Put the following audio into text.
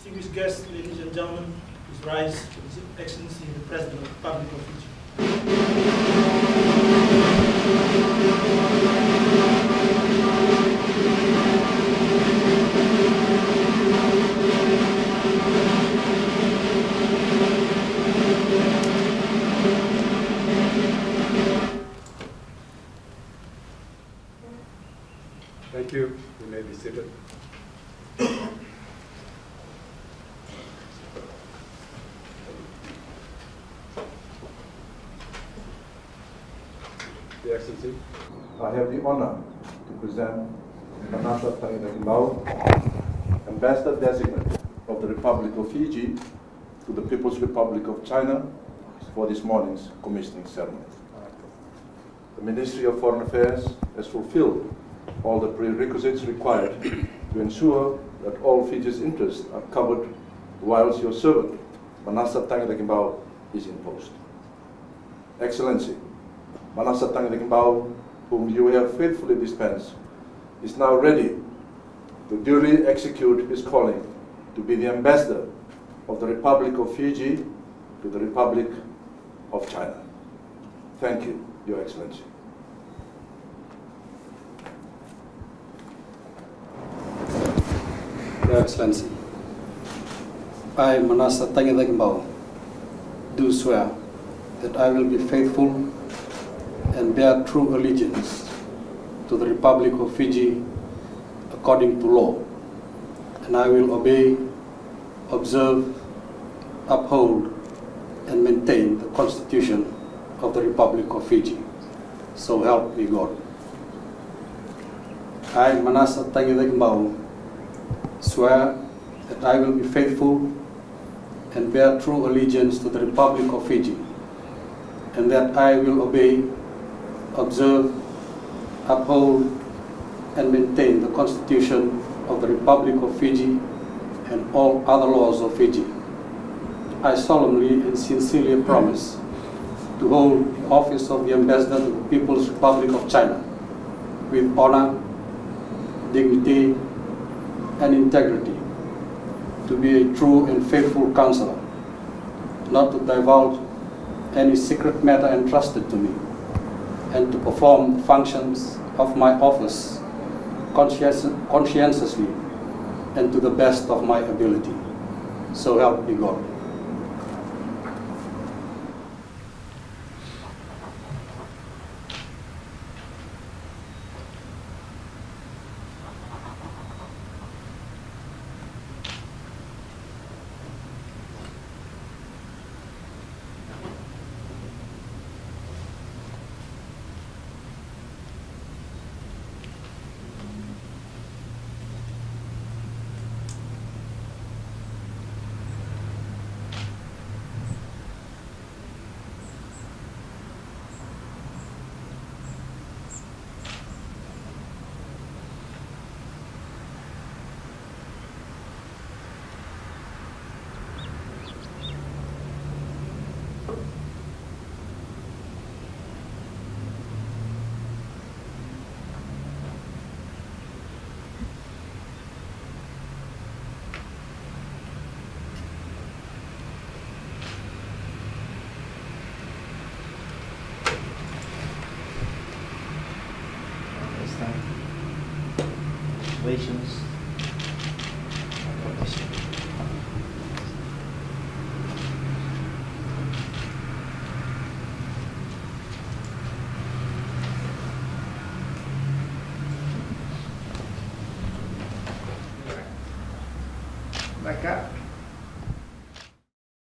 Distinguished guests, ladies and gentlemen, please rise for His Excellency the President of the Republic of Fiji. Thank you. You may be seated. Your Excellency, I have the honor to present Manasa, Tagicakibau, Ambassador Designate of the Republic of Fiji to the People's Republic of China for this morning's commissioning ceremony. The Ministry of Foreign Affairs has fulfilled all the prerequisites required to ensure that all Fiji's interests are covered whilst your servant, Manasa Tagicakibau, is in post. Excellency, Manasa Tagicakibau, whom you have faithfully dispensed, is now ready to duly execute his calling to be the ambassador of the Republic of Fiji to the Republic of China. Thank you, Your Excellency. Your Excellency, I, Manasa Tagicakibau, do swear that I will be faithful and bear true allegiance to the Republic of Fiji according to law, and I will obey, observe, uphold, and maintain the Constitution of the Republic of Fiji. So help me God. I, Manasa Tagicakibau, swear that I will be faithful and bear true allegiance to the Republic of Fiji, and that I will obey, observe, uphold, and maintain the Constitution of the Republic of Fiji and all other laws of Fiji. I solemnly and sincerely promise to hold the office of the Ambassador to the People's Republic of China with honor, dignity, and integrity, to be a true and faithful counselor, not to divulge any secret matter entrusted to me, and to perform the functions of my office conscientiously and to the best of my ability. So help me God. Congratulations. Back up.